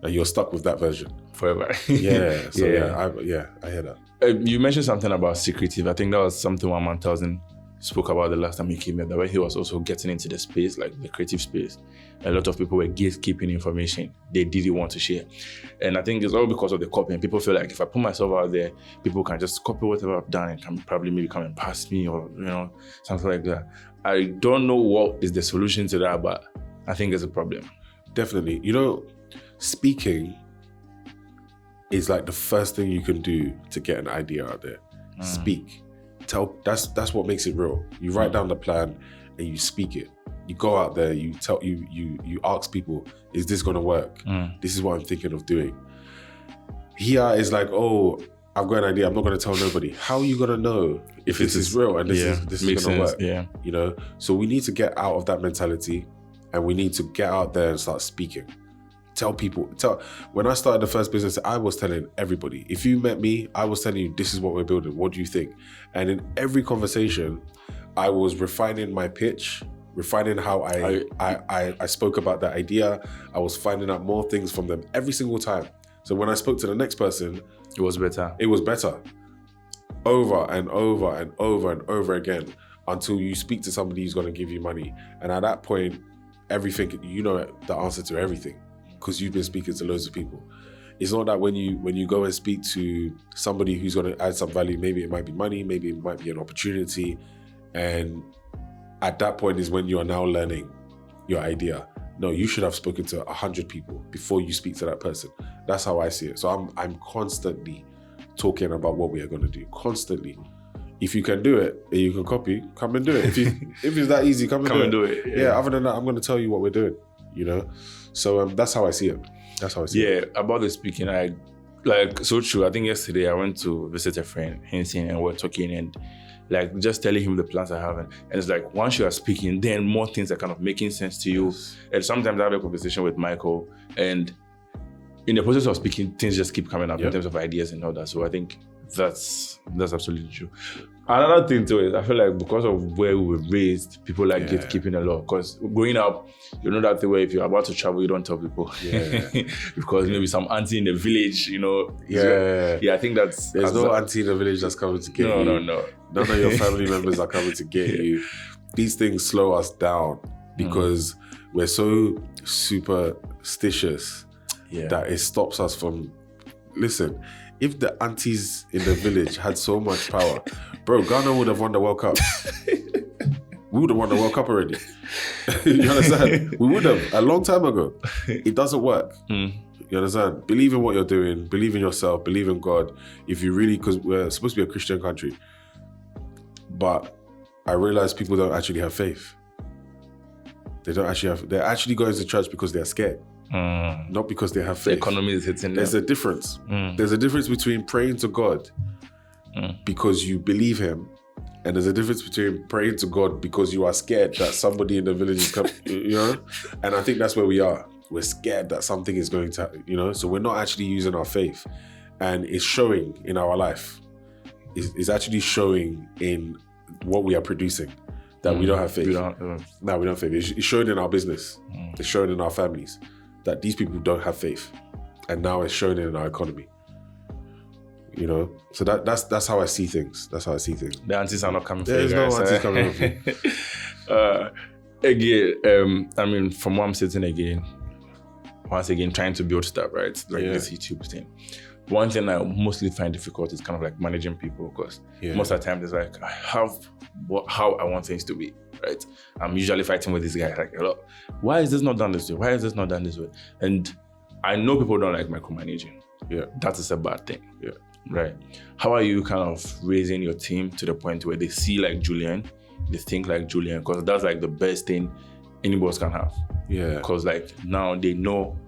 And you're stuck with that version forever. Yeah. So I hear that. You mentioned something about Secretive. I think that was something 1000 spoke about the last time he came here, that way he was also getting into the space, the creative space. A lot of people were gatekeeping information they didn't want to share. And I think it's all because of the copy. And people feel like if I put myself out there, people can just copy whatever I've done and can probably maybe come and pass me, or, something like that. I don't know what is the solution to that, but I think it's a problem. Definitely. Speaking is the first thing you can do to get an idea out there. Speak. That's what makes it real. You write down the plan and you speak it. You go out there, you ask people, is this gonna work? This is what I'm thinking of doing. Here is oh, I've got an idea. I'm not going to tell nobody. How are you going to know if this is real and this is going to work? Yeah. You know, so we need to get out of that mentality, and we need to get out there and start speaking. Tell people. When I started the first business, I was telling everybody. If you met me, I was telling you, this is what we're building. What do you think? And in every conversation, I was refining my pitch, refining how I spoke about that idea. I was finding out more things from them every single time. So when I spoke to the next person, it was better. It was better. Over and over and over and over again, until you speak to somebody who's going to give you money. And at that point, everything, you know the answer to everything, because you've been speaking to loads of people. It's not that when you go and speak to somebody who's going to add some value, maybe it might be money, maybe it might be an opportunity. And at that point is when you are now learning your idea. No, you should have spoken to 100 people before you speak to that person. That's how I see it. So I'm constantly talking about what we are going to do. Constantly. If you can do it and you can copy, come and do it. If it's that easy, come and do it. Yeah. Other than that, I'm going to tell you what we're doing. You know. So that's how I see it. That's how I see it. Yeah. About the speaking, so true. I think yesterday I went to visit a friend, Hinson, and we're talking and like just telling him the plans I have. And it's like, once you are speaking, then more things are kind of making sense to you. Yes. And sometimes I have a conversation with Michael, and in the process of speaking, things just keep coming up in terms of ideas and all that. So I think that's absolutely true. Another thing too is I feel like because of where we were raised, people like gatekeeping a lot. Because growing up, you know that the way if you're about to travel, you don't tell people. Yeah. Because maybe some auntie in the village, you know. Yeah, I think that's... There's no auntie in the village that's coming to get you. No. None of your family members are coming to get you. These things slow us down because we're so superstitious that it stops us from... Listen, if the aunties in the village had so much power, bro, Ghana would have won the World Cup. We would have won the World Cup already. You understand? We would have, a long time ago. It doesn't work. You understand? Believe in what you're doing. Believe in yourself. Believe in God. If you really, because we're supposed to be a Christian country. But I realize people don't actually have faith. They're actually going to church because they're scared. Not because they have faith. The economy is hitting There's a difference. There's a difference between praying to God because you believe him, and there's a difference between praying to God because you are scared that somebody in the village is coming, you know? And I think that's where we are. We're scared that something is going to, you know? So we're not actually using our faith. And it's showing in our life. It's actually showing in what we are producing, that we don't have faith. We don't have faith. It's showing in our business. It's showing in our families that these people don't have faith. And now it's showing in our economy. You know? So that's how I see things. That's how I see things. The aunties are not coming for you guys. There's no aunties coming for you. Again, I mean, from what I'm sitting again, once again, trying to build stuff, right? Like this YouTube thing. One thing I mostly find difficult is kind of like managing people, because most of the time it's like, I have how I want things to be, right? I'm usually fighting with this guy, like, why is this not done this way? Why is this not done this way? And I know people don't like micromanaging. Yeah. That is a bad thing. Yeah. Right. How are you kind of raising your team to the point where they see like Julian, they think like Julian, because that's like the best thing any boss can have. Yeah. Because like now they know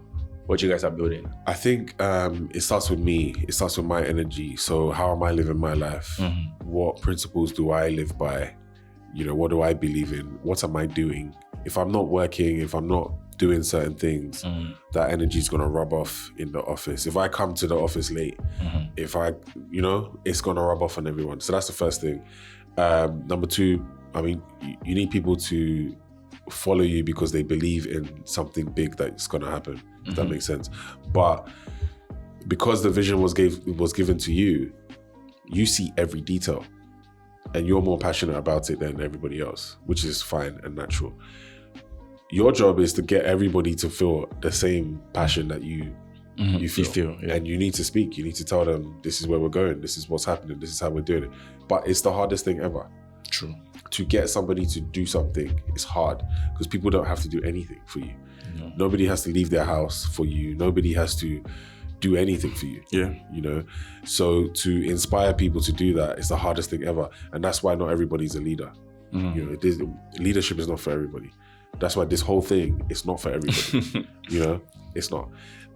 what you guys are building. I think it starts with me. It starts with my energy. So how am I living my life? What principles do I live by? You know, what do I believe in? What am I doing? If I'm not working, if I'm not doing certain things, that energy is going to rub off in the office. If I come to the office late, if I, you know, it's going to rub off on everyone. So that's the first thing. Number two, I mean, you need people to follow you because they believe in something big that's going to happen. If that makes sense. But because the vision was given to you, you see every detail and you're more passionate about it than everybody else, which is fine and natural. Your job is to get everybody to feel the same passion that you feel. And you need to speak. You need to tell them, this is where we're going. This is what's happening. This is how we're doing it. But it's the hardest thing ever. True. To get somebody to do something is hard because people don't have to do anything for you. No. Nobody has to leave their house for you. Nobody has to do anything for you. Yeah. You know? So to inspire people to do that is the hardest thing ever. And that's why not everybody's a leader. You know, leadership is not for everybody. That's why this whole thing is not for everybody. You know, it's not.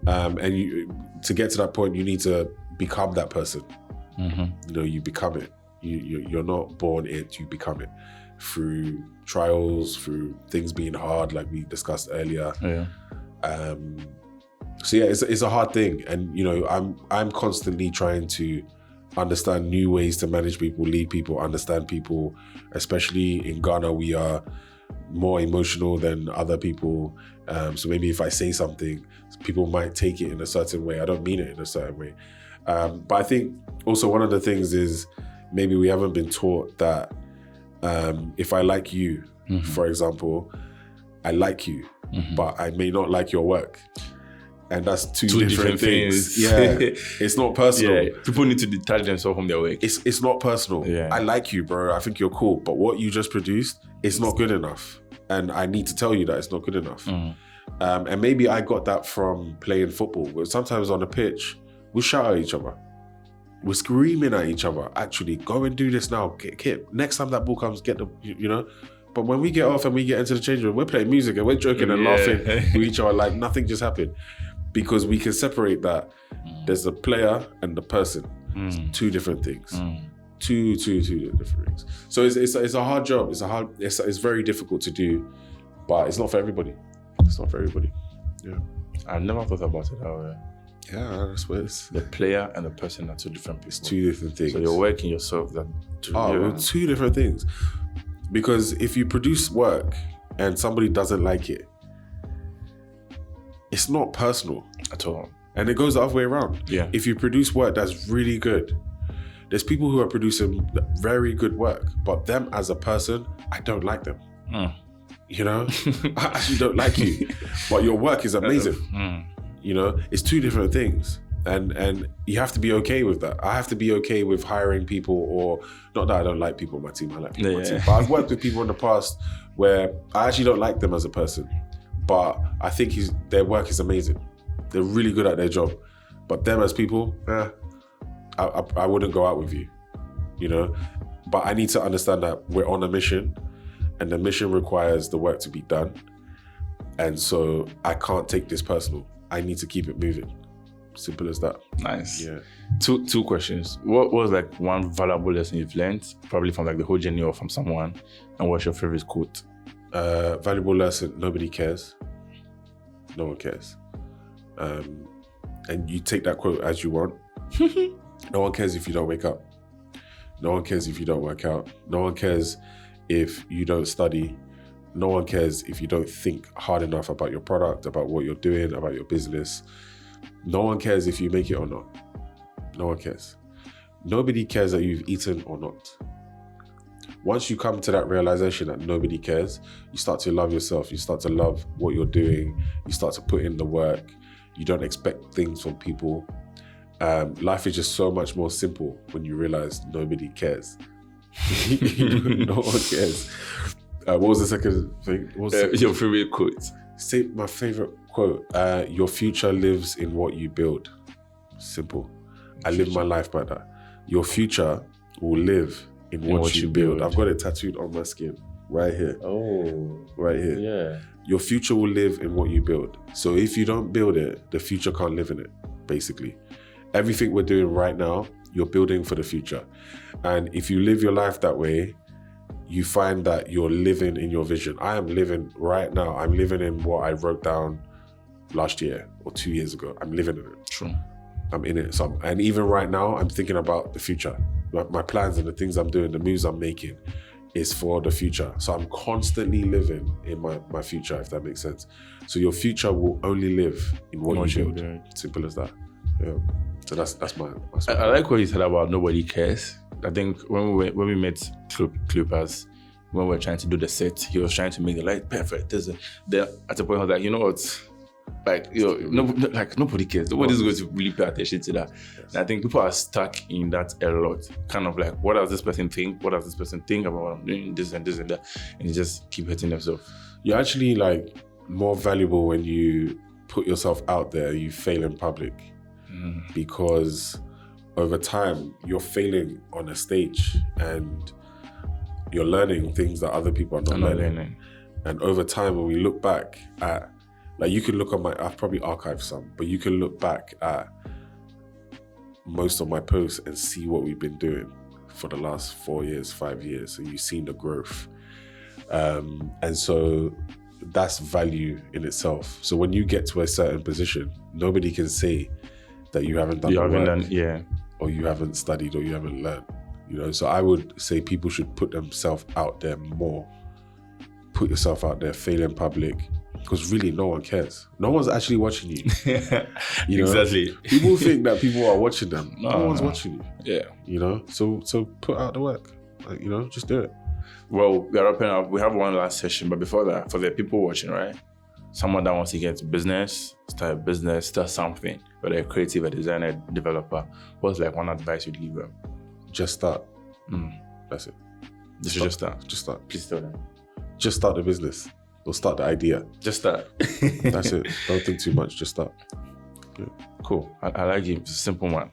And to get to that point, you need to become that person. You know, you become it. You're not born it, you become it through trials, through things being hard, like we discussed earlier. So yeah, it's a hard thing, and you know, I'm constantly trying to understand new ways to manage people, lead people, understand people. Especially in Ghana, we are more emotional than other people. So maybe if I say something, people might take it in a certain way. I don't mean it in a certain way. But I think also one of the things is maybe we haven't been taught that if I like you, for example, I like you, but I may not like your work. And that's two different things. Yeah, it's not personal. Yeah, people need to detach themselves from their work. It's not personal. Yeah. I like you, bro. I think you're cool. But what you just produced, it's not good enough. And I need to tell you that it's not good enough. And maybe I got that from playing football. But sometimes on the pitch, we shout at each other. We're screaming at each other. Actually, go and do this now. Get, next time that ball comes, get the, you know. But when we get off and we get into the change room, we're playing music and we're joking and laughing with each other like nothing just happened. Because we can separate that. There's the player and the person. It's two different things. Two different things. So it's a hard job. It's very difficult to do, but it's not for everybody. It's not for everybody. Yeah. I never thought about it that way. Yeah, that's what it's. The player and the person are two different people. It's two different things. So you're working yourself that two different things. Because if you produce work and somebody doesn't like it, it's not personal at all. And it goes the other way around. Yeah. If If you produce work that's really good, there's people who are producing very good work, but them as a person, I don't like them. You know, I actually don't like you, but your work is amazing. You know, it's two different things. And you have to be okay with that. I have to be okay with hiring people, or not that I don't like people on my team, I like people on my team. But I've worked with people in the past where I actually don't like them as a person, but I think their work is amazing. They're really good at their job. But them as people, I wouldn't go out with you, you know? But I need to understand that we're on a mission, and the mission requires the work to be done. And so I can't take this personal. I need to keep it moving. Simple as that. Nice. Yeah. Two questions. What was like one valuable lesson you've learned, probably from like the whole journey or from someone, and what's your favorite quote? Valuable lesson: nobody cares. No one cares. And you take that quote as you want. No one cares if you don't wake up. No one cares if you don't work out. No one cares if you don't study. No one cares if you don't think hard enough about your product, about what you're doing, about your business. No one cares if you make it or not. No one cares. Nobody cares that you've eaten or not. Once you come to that realization that nobody cares, you start to love yourself. You start to love what you're doing. You start to put in the work. You don't expect things from people. Life is just so much more simple when you realize nobody cares. No one cares. What was the second thing? Your favorite quote? Say my favorite quote. Your future lives in what you build. Simple. I live my life by that. Your future will live in what you build. I've got it tattooed on my skin right here. Oh, right here. Yeah. Your future will live in what you build. So if you don't build it, the future can't live in it, basically. Everything we're doing right now, you're building for the future. And if you live your life that way, you find that you're living in your vision. I am living right now. I'm living in what I wrote down last year or 2 years ago. I'm living in it. True. I'm in it. And even right now, I'm thinking about the future. My plans and the things I'm doing, the moves I'm making is for the future. So I'm constantly living in my future, if that makes sense. So your future will only live in what you build. Simple as that. Yeah. So that's my I like what you said about nobody cares. I think when we met Clippers, when we were trying to do the set, he was trying to make the light perfect. Then at the point I was like, you know what? Like, nobody cares. Nobody's going to really pay attention to that. Yes. And I think people are stuck in that a lot. Kind of like, what does this person think? What does this person think about what I'm doing? This and this and that. And you just keep hitting themselves. You're actually like more valuable when you put yourself out there, you fail in public. Because over time, you're failing on a stage and you're learning things that other people are not learning. And over time, when we look back at, like, you can look on I've probably archived some, but you can look back at most of my posts and see what we've been doing for the last 4 years, 5 years. So you've seen the growth. And so that's value in itself. So when you get to a certain position, nobody can say that you haven't done or you haven't studied or you haven't learned. You know, so I would say people should put themselves out there more. Put yourself out there, fail in public, because really no one cares. No one's actually watching you. You know? Exactly. People think that people are watching them. No one's watching you. Yeah. You know, so put out the work. Like, you know, just do it. Well, we're wrapping up. We have one last session, but before that, for the people watching, right? Someone that wants to get into business, start a business, start something, whether a creative, a designer, developer, what's like one advice you'd give them? Just start. That's it. Just start. Just start. Please tell them. Just start the business or start the idea. Just start. That's it. Don't think too much. Just start. Yeah. Cool. I like it. It's a simple one.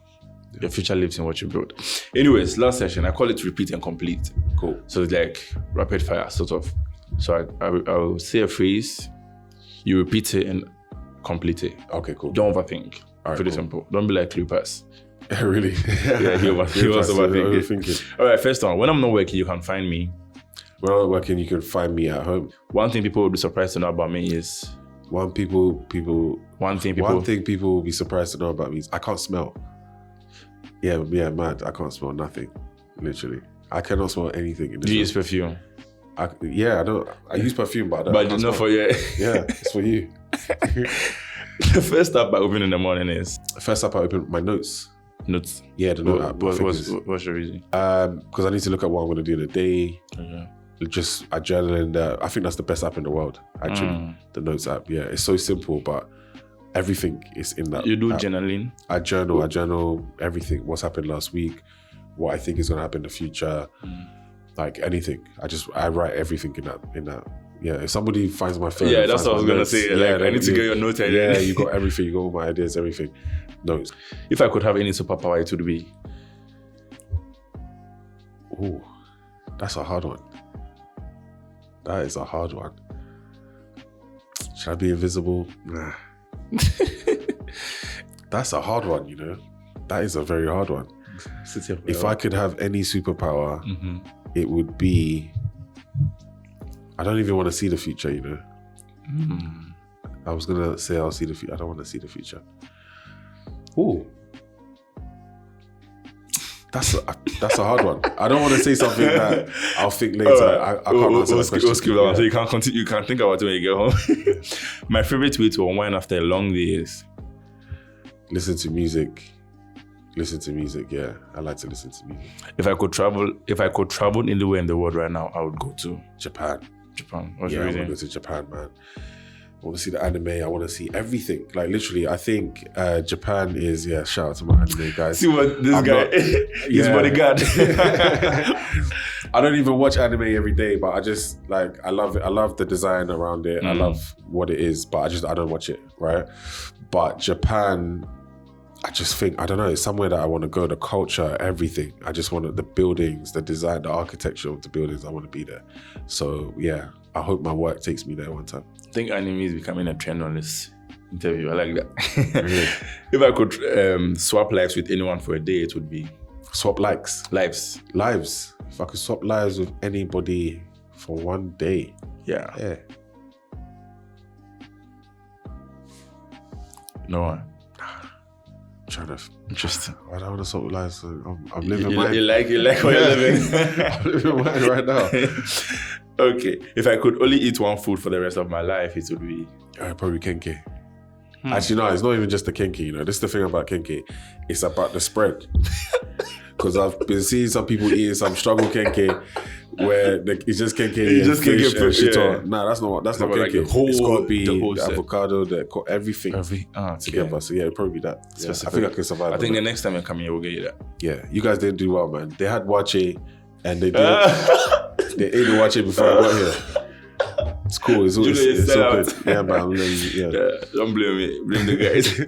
Yeah. Your future lives in what you build. Anyways, last session, I call it repeat and complete. Cool. So it's like rapid fire, sort of. So I will say a phrase, you repeat it and complete it. Okay, cool. Don't overthink. All right, Pretty cool. simple. Don't be like Cleopas. Really? Yeah, he was overthinking. All right, first one. When I'm not working, you can find me. When I'm not working, you can find me at home. One thing people will be surprised to know about me is... One thing people will be surprised to know about me is I can't smell. Yeah, mad. I can't smell nothing. Literally. I cannot smell anything in this. Do you use perfume? I don't. I use perfume, but I don't. But not for you. Yeah, it's for you. The first app I open in the morning is... First app I open my notes. Notes? Yeah, the note app. What's your reason? Because I need to look at what I'm going to do in the day. Okay. I journal in there. I think that's the best app in the world, actually. The notes app. Yeah, it's so simple, but everything is in that. You do app. journaling? I journal everything. What's happened last week, what I think is going to happen in the future, like anything. I write everything in that. Yeah, if somebody finds my phone. Yeah, that's what I was going to say. Like, I need to get your note idea. Yeah, you got everything. You got all my ideas, everything. Notes. If I could have any superpower, it would be? Ooh, that's a hard one. That is a hard one. Should I be invisible? Nah. That's a hard one, you know? That is a very hard one. If I could have any superpower, it would be... I don't even want to see the future, you know? I was going to say I'll see the future. I don't want to see the future. Ooh. That's a hard one. I don't want to say something that I'll think later. I can't answer that question. So you can't continue. You can think about it when you get home. My favorite way to unwind after a long day is listen to music. Yeah, I like to listen to music. If I could travel anywhere in the world right now, I would go to Japan. What's I your want to reason? go to Japan, man. I want to see the anime. I want to see everything. Like literally, I think Japan is, shout out to my anime guys. See what this guy, his bodyguard. I don't even watch anime every day, but I just like, I love it. I love the design around it. I love what it is, but I don't watch it, right? But Japan, I just think, I don't know, it's somewhere that I want to go, the culture, everything. I just want the buildings, the design, the architecture of the buildings, I want to be there. So yeah, I hope my work takes me there one time. I think anime is becoming a trend on this interview. I like that. If I could swap lives with anyone for a day, it would be... Swap lives. If I could swap lives with anybody for one day. Yeah. No one. Interesting. I don't want to swap lives. I'm living mine. You like what you're living? I'm living mine right now. Okay. If I could only eat one food for the rest of my life, it would be... probably kenke. Actually, no, it's not even just the kenke, you know. This is the thing about kenke. It's about the spread. Because I've been seeing some people eating some struggle kenke where it's just kenke and fish. Nah, that's not kenke. Like it's got to be the avocado, everything together. Okay. So yeah, it'd probably be that. Yeah, I think I can survive. I think the next time you come here, we'll get you that. Yeah, you guys didn't do well, man. They had wache and they ate the wache before I got here. It's cool. It's all good. Yeah, man. Don't blame me. Blame the guys.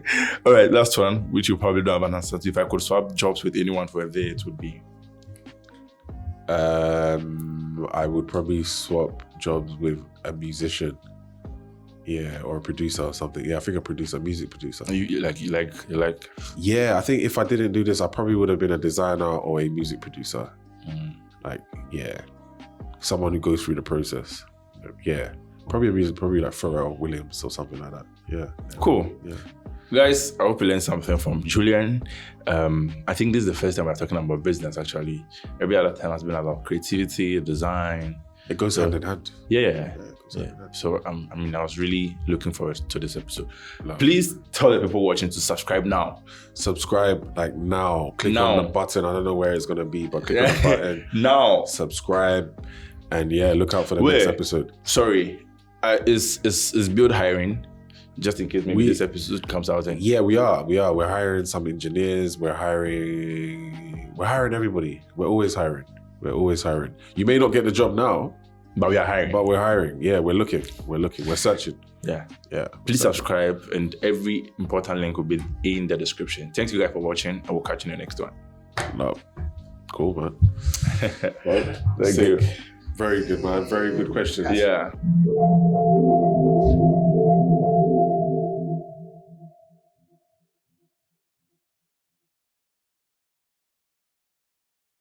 All right, last one, which you probably don't have an answer to. If I could swap jobs with anyone for a day, it would be? I would probably swap jobs with a musician. Yeah, or a producer or something. Yeah, I think a producer, music producer. You like. Yeah, I think if I didn't do this, I probably would have been a designer or a music producer. Like, yeah, someone who goes through the process. Yeah, probably like Pharrell Williams or something like that. Yeah. Cool. Yeah. Guys, I hope you learned something from Julian. I think this is the first time we're talking about business, actually. Every other time has been about creativity, design. It goes hand in hand. Yeah. So, I was really looking forward to this episode. Please tell the people watching to subscribe now. Subscribe like now. Click on the button. I don't know where it's going to be, but click on the button. Now. Subscribe. And yeah, look out for the next episode. Sorry. Is Build hiring? Just in case maybe this episode comes out. Yeah, we are. We're hiring some engineers. We're hiring everybody. We're always hiring. You may not get the job now, but we are hiring. But we're hiring. Yeah, we're looking. We're searching. Yeah. Please subscribe, and every important link will be in the description. Thanks you guys for watching, and we'll catch you in the next one. Love. Cool, man. Thank you. Very good, man. Very good questions. Yeah.